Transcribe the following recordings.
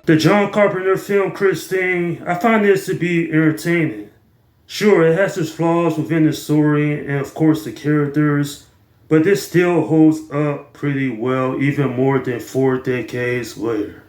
The John Carpenter film Christine, I find this to be entertaining. Sure, it has its flaws within the story and of course the characters, but this still holds up pretty well even more than 4 decades later.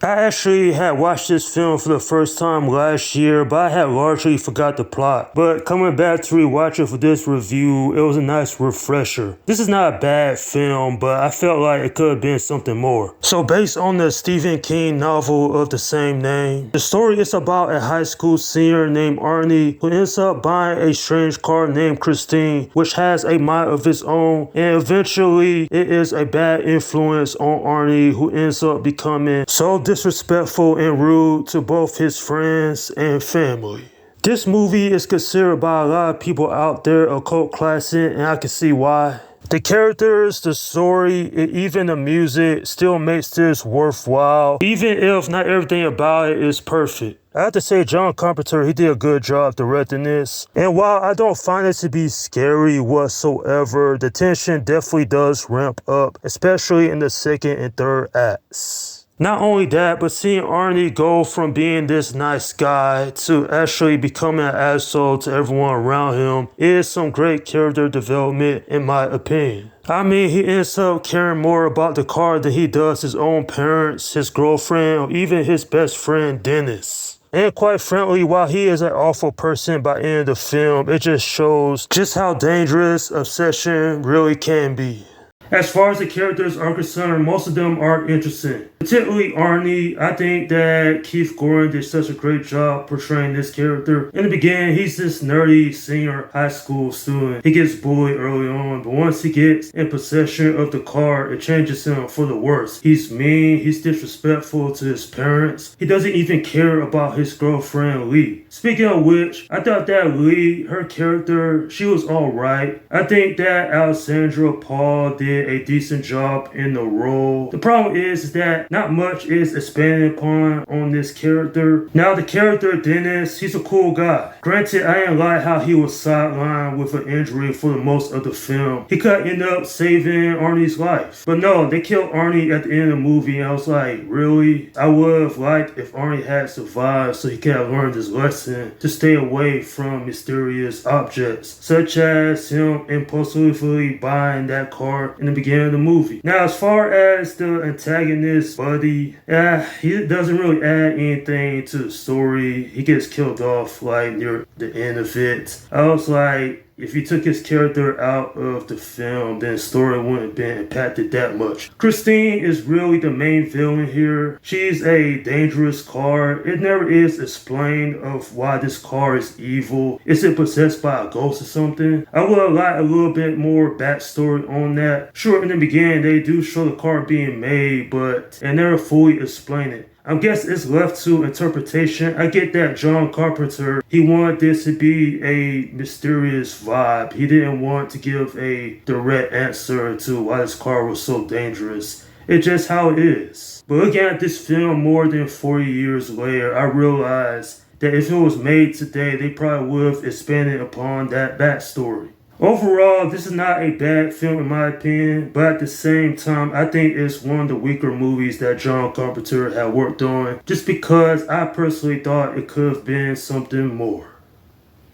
I actually had watched this film for the first time last year, but I had largely forgot the plot. But coming back to rewatch it for this review, it was a nice refresher. This is not a bad film, but I felt like it could have been something more. So based on the Stephen King novel of the same name, the story is about a high school senior named Arnie who ends up buying a strange car named Christine, which has a mind of its own, and eventually it is a bad influence on Arnie, who ends up becoming so disrespectful and rude to both his friends and family. This movie is considered by a lot of people out there a cult classic, and I can see why. The characters, the story, and even the music still makes this worthwhile, even if not everything about it is perfect. I have to say John Carpenter, he did a good job directing this. And while I don't find it to be scary whatsoever, the tension definitely does ramp up, especially in the second and third acts. Not only that, but seeing Arnie go from being this nice guy to actually becoming an asshole to everyone around him is some great character development in my opinion. I mean, he ends up caring more about the car than he does his own parents, his girlfriend, or even his best friend Dennis. And quite frankly, while he is an awful person by the end of the film, it just shows just how dangerous obsession really can be. As far as the characters are concerned, most of them are interesting. Particularly Arnie, I think that Keith Gordon did such a great job portraying this character. In the beginning, he's this nerdy senior high school student. He gets bullied early on, but once he gets in possession of the car, it changes him for the worse. He's mean, he's disrespectful to his parents. He doesn't even care about his girlfriend Lee. Speaking of which, I thought that Lee, her character, she was alright. I think that Alexandra Paul did a decent job in the role. The problem is that not much is expanded upon on this character. Now the character Dennis, he's a cool guy. Granted, I didn't like how he was sidelined with an injury for the most of the film. He could end up saving Arnie's life. But no, they killed Arnie at the end of the movie and I was like, really? I would have liked if Arnie had survived so he could have learned his lesson to stay away from mysterious objects, such as him impulsively buying that car in the beginning of the movie. Now, as far as the antagonist, Buddy, he doesn't really add anything to the story. He gets killed off like near the end of it. I was like, if you took his character out of the film, then the story wouldn't have been impacted that much. Christine is really the main villain here. She's a dangerous car. It never is explained of why this car is evil. Is it possessed by a ghost or something? I would have liked a little bit more backstory on that. Sure, in the beginning, they do show the car being made, but they never fully explain it. I guess it's left to interpretation. I get that John Carpenter, he wanted this to be a mysterious vibe. He didn't want to give a direct answer to why this car was so dangerous. It's just how it is. But looking at this film more than 40 years later, I realized that if it was made today, they probably would have expanded upon that backstory. Overall, this is not a bad film in my opinion, but at the same time, I think it's one of the weaker movies that John Carpenter had worked on, just because I personally thought it could have been something more.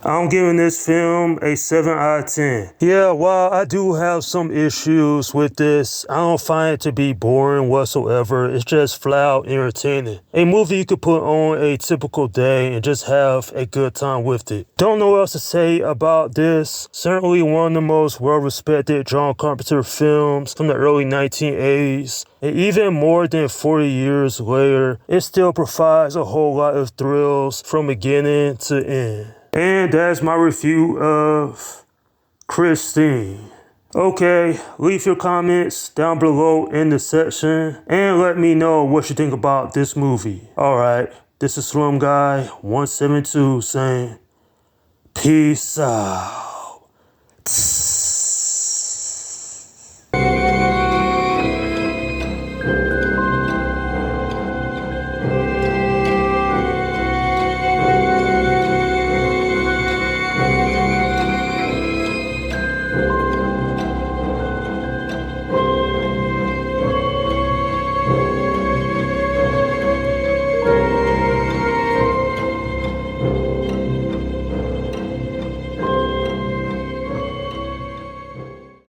I'm giving this film a 7 out of 10. Yeah, while I do have some issues with this, I don't find it to be boring whatsoever. It's just flat out entertaining. A movie you could put on a typical day and just have a good time with it. Don't know what else to say about this. Certainly one of the most well-respected John Carpenter films from the early 1980s. And even more than 40 years later, it still provides a whole lot of thrills from beginning to end. And that's my review of Christine. Okay, leave your comments down below in the section and let me know what you think about this movie. Alright, this is Slum Guy 172 saying peace out.